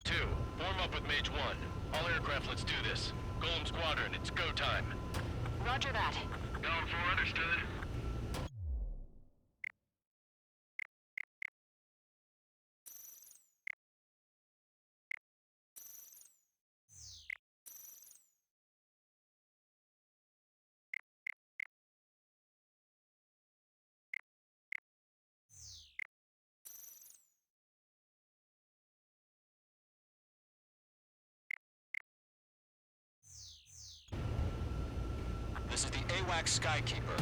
2, form up with Mage 1. All aircraft, let's do this. Golem Squadron, it's go time. Roger that. Going for understood. This is the AWACS Skykeeper.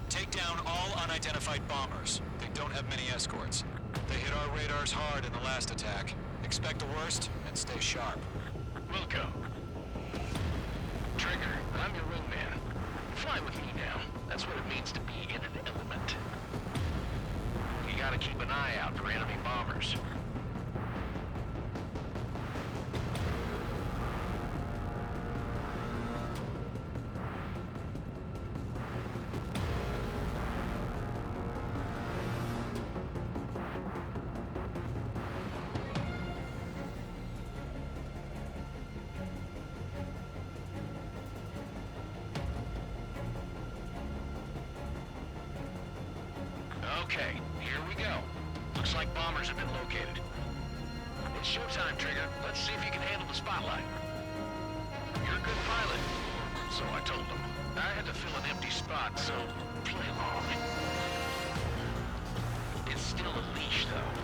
Take down all unidentified bombers. They don't have many escorts. They hit our radars hard in the last attack. Expect the worst and stay sharp. Wilco. Trigger, I'm your wingman. Fly with me now. That's what it means to be in an element. You gotta keep an eye out for enemy bombers. Okay, here we go. Looks like bombers have been located. It's showtime, Trigger. Let's see if you can handle the spotlight. You're a good pilot. So I told them. I had to fill an empty spot, so play along. It's still a leash, though.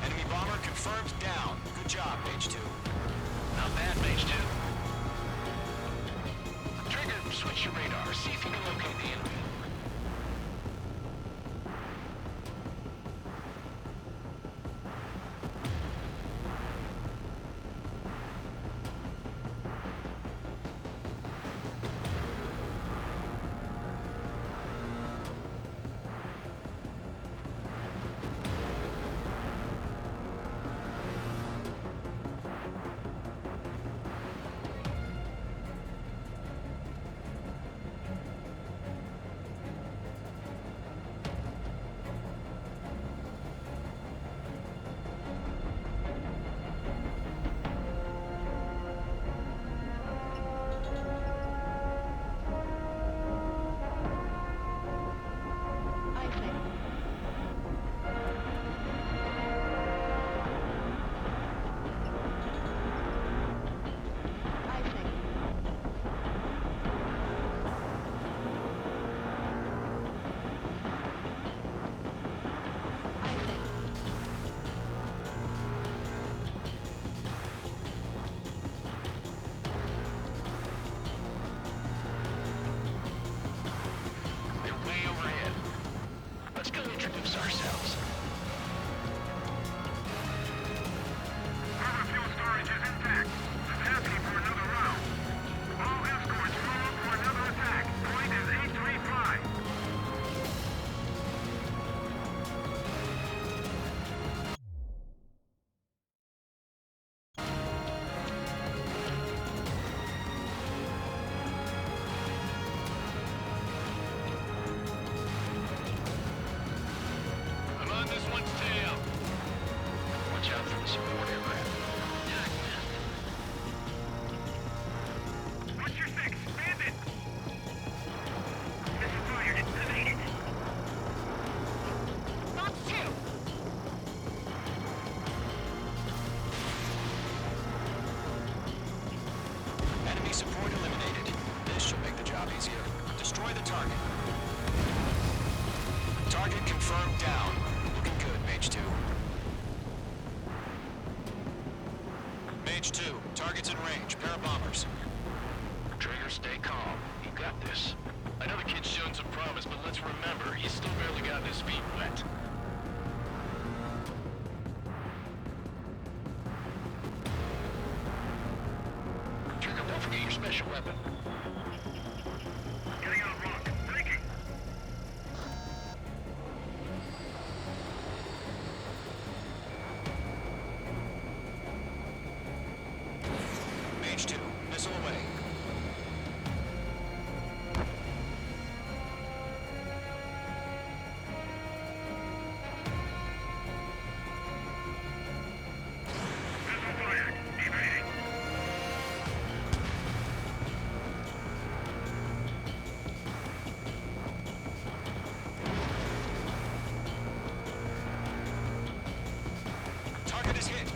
Enemy bomber confirmed down. Good job, H2. Not bad, Mage 2. Trigger, switch your radar. See if you can locate the enemy. support aircraft. What's your fix? Bandit! Missile fired. Evade it. Box 2! Enemy support eliminated. This should make the job easier. Destroy the target. Target confirmed down. Looking good, Mage 2. Mage 2, target's in range. Pair of bombers. Trigger, stay calm. You got this. I know the kid's shown some promise, but let's remember, he's still barely gotten his feet wet. Trigger, don't forget your special weapon. Getting out rock. Breaking. Mage 2, missile away. Missile fired. Evading. Target is hit.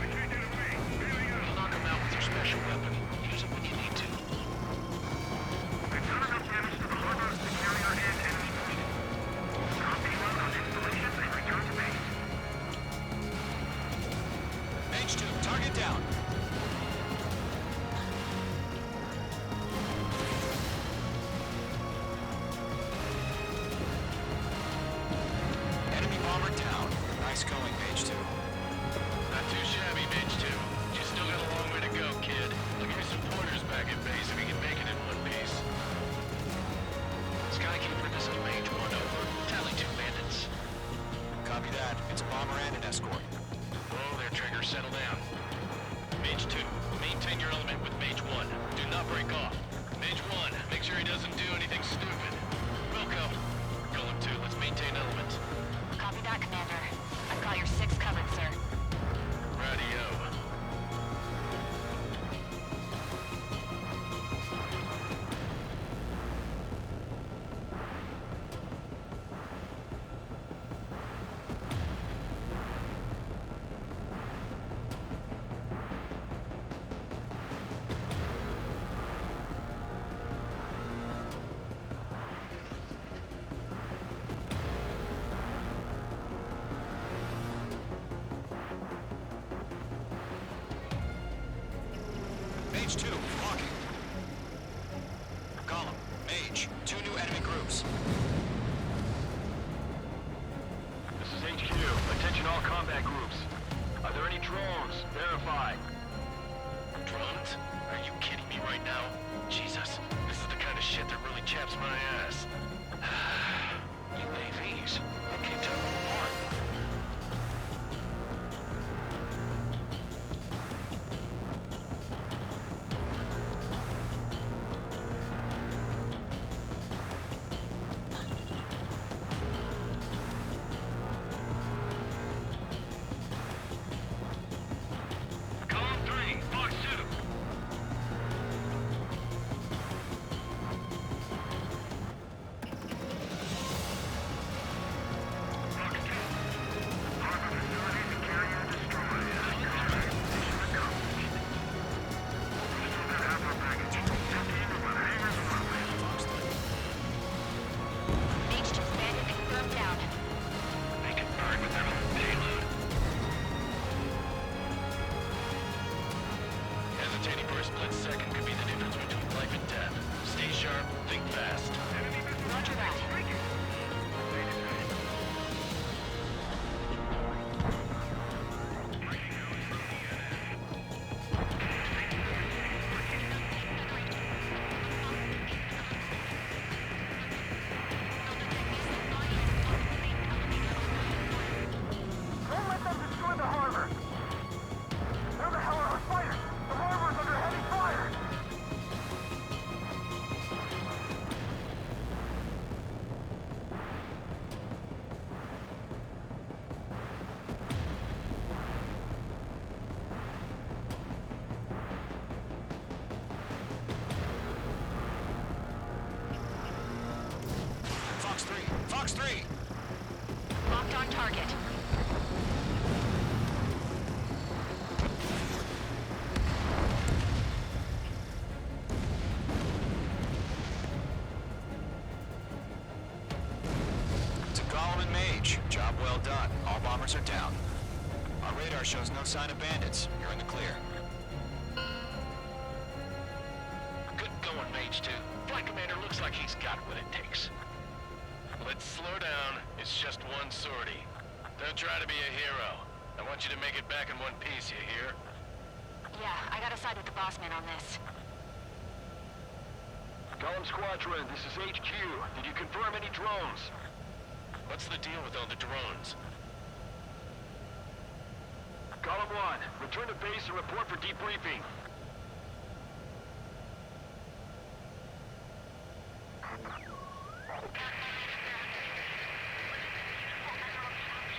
We can't get away. Bailing out. You'll knock him out with your special weapon. Use it when you need to. We've done enough damage to the harbor to carry our end enemy fleet. Copy one on installation and return to base. Mage 2, target down. Enemy bomber down. Nice going, Mage 2. Not too shabby, Mage 2. You still got a long way to go, kid. I'll give you some pointers back at base if you can make it in one piece. Skykeeper, this is Mage 1 over. Tally 2 bandits. Copy that. It's a bomber and an escort. Whoa there, Trigger. Settle down. Mage 2, maintain your element with Mage 1. Do not break off. Mage 1, make sure he doesn't do anything stupid. Wilco, Golem 2, let's maintain element. Copy that, Commander. I've got your 6 covered, sir. Radio. Mage 2, walking. Column, Mage, 2 new enemy groups. This is HQ. Attention all combat groups. Are there any drones? Verify. Drones? Are you kidding me right now? Jesus, this is the kind of shit that really chaps my ass. UAVs. I can't tell them apart. Column 3, box 2. 3. Locked on target. To Gollum and Mage, job well done. All bombers are down. Our radar shows no sign of bandits. You're in the clear. Good going, Mage 2. Flight Commander looks like he's got what it takes. Let's slow down. It's just one sortie. Don't try to be a hero. I want you to make it back in one piece, you hear? Yeah, I gotta side with the boss man on this. Gollum Squadron, this is HQ. Did you confirm any drones? What's the deal with all the drones? Gollum 1, return to base and report for debriefing.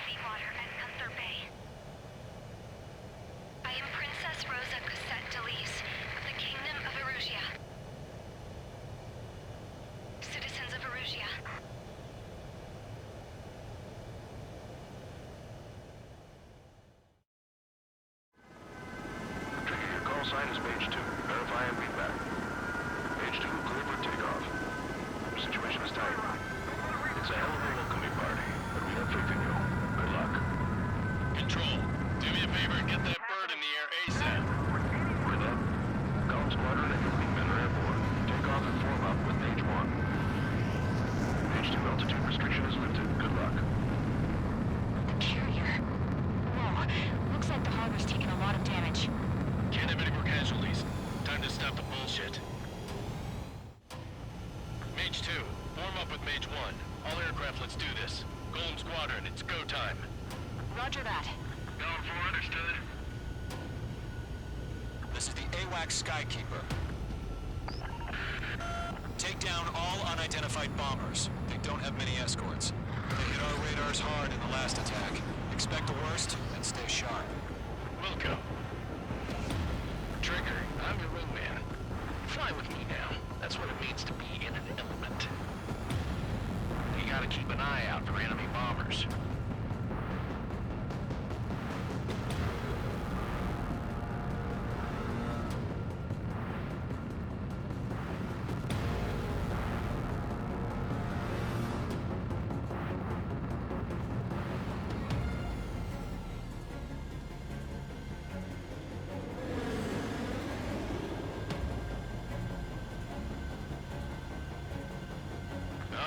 Seawater at Gunther Bay. I am Princess Rosa Cosette Delise of the Kingdom of Erusia. Citizens of Erusia. Trigger, your call sign is Mage 2. Verify and feedback. Mage 2, clear for takeoff. Situation is tight. It's a hell of a welcoming party, but we have faith in you. Good luck. Control, do me a favor and get that bird in the air ASAP. With that, Gollum Squadron and your wingmen are airborne. Take off and form up with Mage 1. Mage 2 altitude restriction is lifted. Good luck. The carrier. Whoa, looks like the harbor's taken a lot of damage. Can't have any more casualties. Time to stop the bullshit. Mage 2, form up with Mage 1. All aircraft, let's do this. Gollum Squadron, it's go time. Roger that. Gollum 4, understood. This is the AWACS Skykeeper. Take down all unidentified bombers. They don't have many escorts. They hit our radars hard in the last attack. Expect the worst and stay sharp. Wilco. Trigger, I'm your wingman. Fly with me now. That's what it means to be in an element. You gotta keep an eye out for enemy bombers.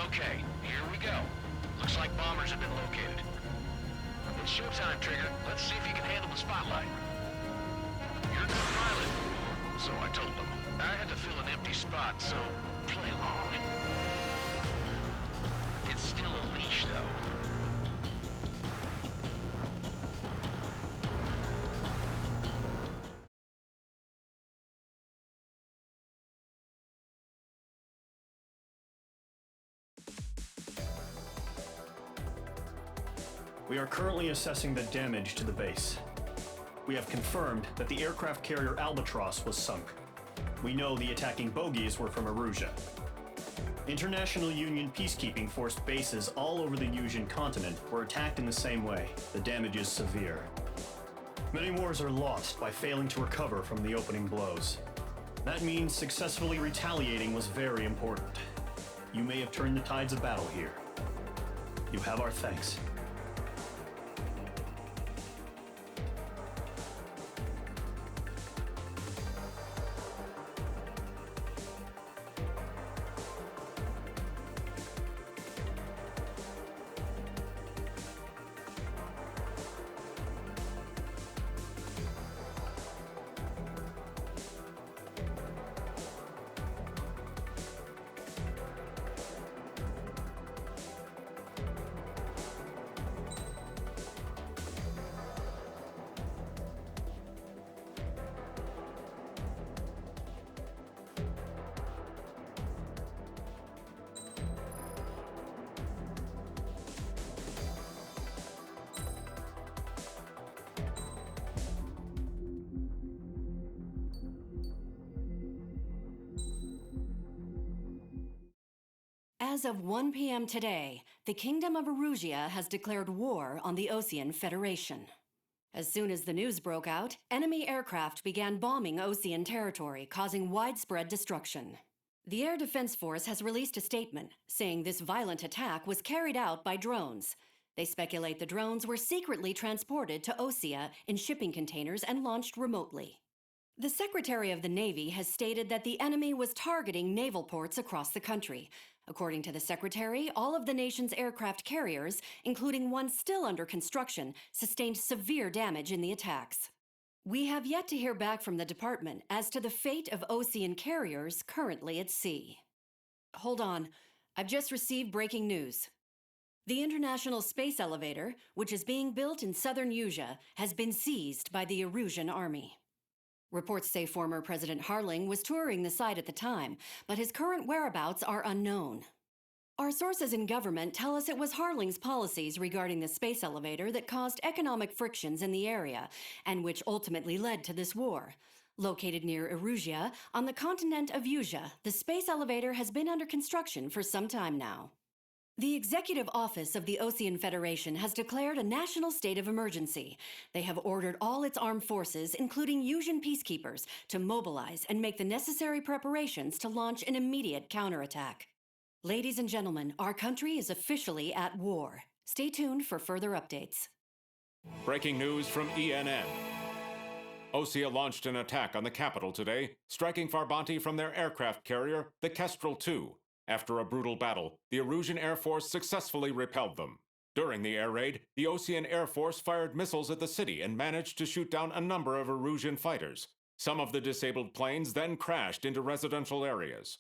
Okay, here we go. Looks like bombers have been located. It's showtime, Trigger. Let's see if you can handle the spotlight. You're a good pilot. So I told them. I had to fill an empty spot, so play along. It's still a leash, though. We are currently assessing the damage to the base. We have confirmed that the aircraft carrier Albatross was sunk. We know the attacking bogies were from Erusia. International Union peacekeeping force bases all over the Usian continent were attacked in the same way. The damage is severe. Many wars are lost by failing to recover from the opening blows. That means successfully retaliating was very important. You may have turned the tides of battle here. You have our thanks. As of 1 p.m. today, the Kingdom of Erusia has declared war on the Osean Federation. As soon as the news broke out, enemy aircraft began bombing Osean territory, causing widespread destruction. The Air Defense Force has released a statement saying this violent attack was carried out by drones. They speculate the drones were secretly transported to Osea in shipping containers and launched remotely. The Secretary of the Navy has stated that the enemy was targeting naval ports across the country. According to the Secretary, all of the nation's aircraft carriers, including one still under construction, sustained severe damage in the attacks. We have yet to hear back from the department as to the fate of Osean carriers currently at sea. Hold on, I've just received breaking news. The International Space Elevator, which is being built in southern Usea, has been seized by the Erusian Army. Reports say former President Harling was touring the site at the time, but his current whereabouts are unknown. Our sources in government tell us it was Harling's policies regarding the space elevator that caused economic frictions in the area, and which ultimately led to this war. Located near Erusia, on the continent of Usea, the space elevator has been under construction for some time now. The Executive Office of the Osean Federation has declared a national state of emergency. They have ordered all its armed forces, including Usian peacekeepers, to mobilize and make the necessary preparations to launch an immediate counterattack. Ladies and gentlemen, our country is officially at war. Stay tuned for further updates. Breaking news from ENN. Osea launched an attack on the capital today, striking Farbanti from their aircraft carrier, the Kestrel II. After a brutal battle, the Erusian Air Force successfully repelled them. During the air raid, the Osean Air Force fired missiles at the city and managed to shoot down a number of Erusian fighters. Some of the disabled planes then crashed into residential areas.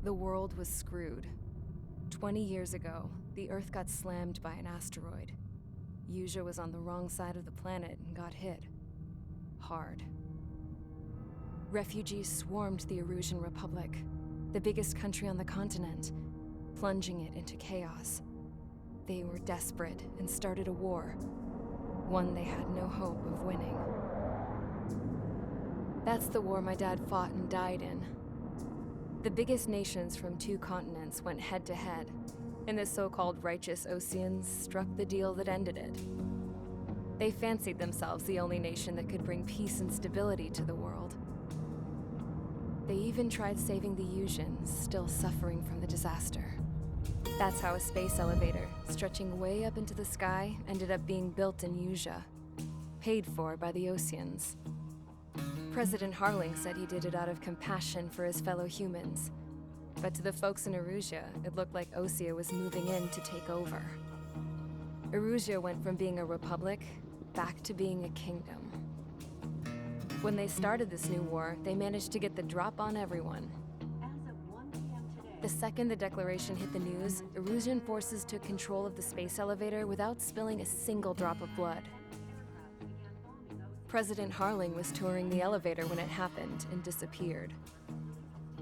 The world was screwed. 20 years ago, the Earth got slammed by an asteroid. Usea was on the wrong side of the planet and got hit. Hard. Refugees swarmed the Erusian Republic, the biggest country on the continent, plunging it into chaos. They were desperate and started a war, one they had no hope of winning. That's the war my dad fought and died in. The biggest nations from 2 continents went head-to-head, and the so-called righteous Oseans struck the deal that ended it. They fancied themselves the only nation that could bring peace and stability to the world. They even tried saving the Usians, still suffering from the disaster. That's how a space elevator, stretching way up into the sky, ended up being built in Usea, paid for by the Oseans. President Harling said he did it out of compassion for his fellow humans. But to the folks in Erusia, it looked like Osea was moving in to take over. Erusia went from being a republic back to being a kingdom. When they started this new war, they managed to get the drop on everyone. The second the declaration hit the news, Erusian forces took control of the space elevator without spilling a single drop of blood. President Harling was touring the elevator when it happened and disappeared.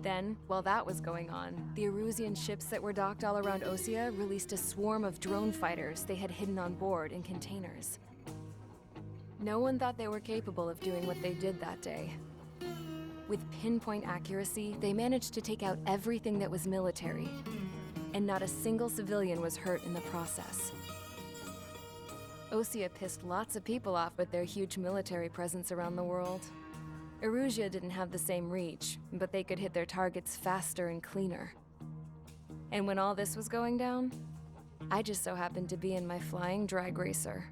Then, while that was going on, the Erusian ships that were docked all around Osea released a swarm of drone fighters they had hidden on board in containers. No one thought they were capable of doing what they did that day. With pinpoint accuracy, they managed to take out everything that was military, and not a single civilian was hurt in the process. Osea pissed lots of people off with their huge military presence around the world. Erusia didn't have the same reach, but they could hit their targets faster and cleaner. And when all this was going down, I just so happened to be in my flying drag racer.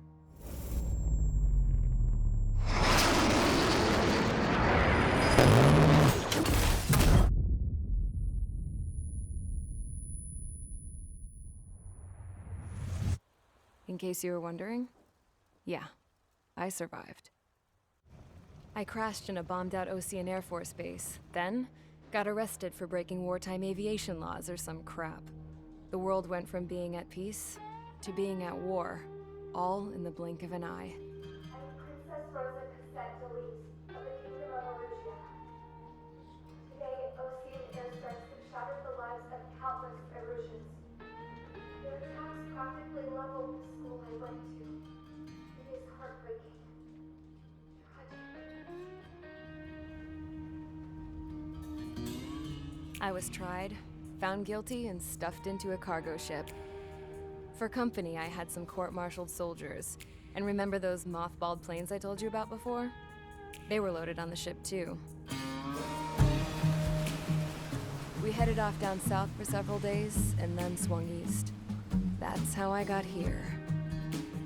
In case you were wondering, yeah, I survived. I crashed in a bombed-out Osean Air Force base, then got arrested for breaking wartime aviation laws or some crap. The world went from being at peace to being at war, all in the blink of an eye. I'm Princess Rosa Cassette Delise of the Kingdom of Erusia. Today, Osean airstrikes have shattered the lives of countless Erusians. Their attacks practically leveled the school I went to. It is heartbreaking. Tragic. I was tried, found guilty, and stuffed into a cargo ship. For company, I had some court-martialed soldiers. And remember those mothballed planes I told you about before? They were loaded on the ship too. We headed off down south for several days, and then swung east. That's how I got here.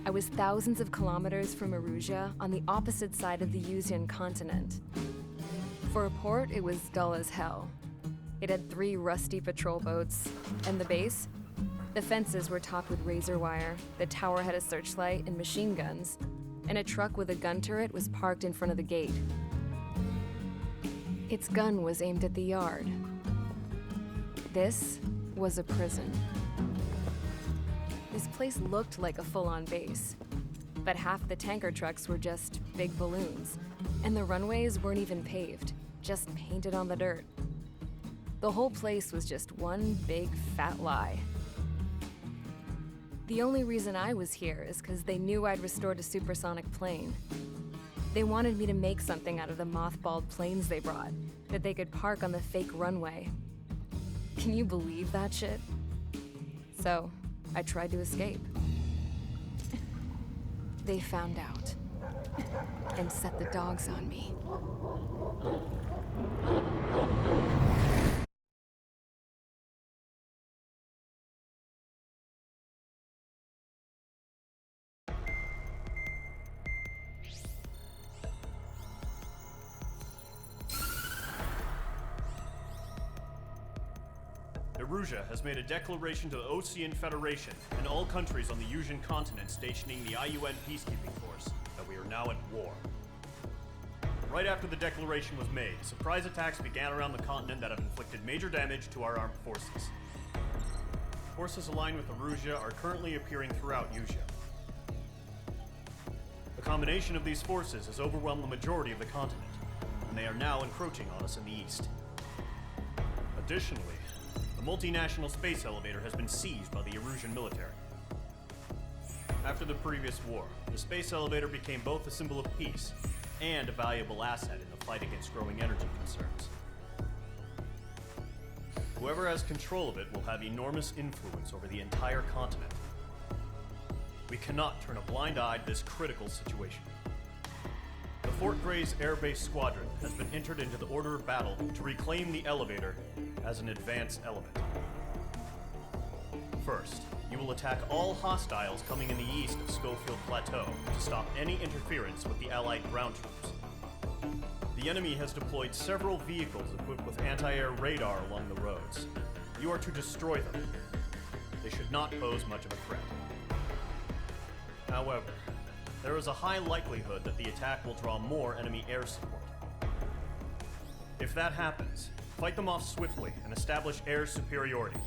I was thousands of kilometers from Erusia, on the opposite side of the Yuzian continent. For a port, it was dull as hell. It had 3 rusty patrol boats, and the base? The fences were topped with razor wire, the tower had a searchlight and machine guns, and a truck with a gun turret was parked in front of the gate. Its gun was aimed at the yard. This was a prison. This place looked like a full-on base, but half the tanker trucks were just big balloons, and the runways weren't even paved, just painted on the dirt. The whole place was just one big fat lie. The only reason I was here is because they knew I'd restored a supersonic plane. They wanted me to make something out of the mothballed planes they brought, that they could park on the fake runway. Can you believe that shit? So, I tried to escape. They found out, and set the dogs on me. Erusia has made a declaration to the Ocean Federation and all countries on the Yuzian continent stationing the IUN peacekeeping force that we are now at war. Right after the declaration was made, surprise attacks began around the continent that have inflicted major damage to our armed forces. Forces aligned with Erusia are currently appearing throughout Yusia. The combination of these forces has overwhelmed the majority of the continent, and they are now encroaching on us in the east. Additionally, the multinational space elevator has been seized by the Erusian military. After the previous war, the space elevator became both a symbol of peace and a valuable asset in the fight against growing energy concerns. Whoever has control of it will have enormous influence over the entire continent. We cannot turn a blind eye to this critical situation. The Fort Gray's Air Base Squadron has been entered into the order of battle to reclaim the elevator as an advance element. First, you will attack all hostiles coming in the east of Schofield Plateau to stop any interference with the Allied ground troops. The enemy has deployed several vehicles equipped with anti-air radar along the roads. You are to destroy them. They should not pose much of a threat. However, there is a high likelihood that the attack will draw more enemy air support. If that happens, fight them off swiftly and establish air superiority.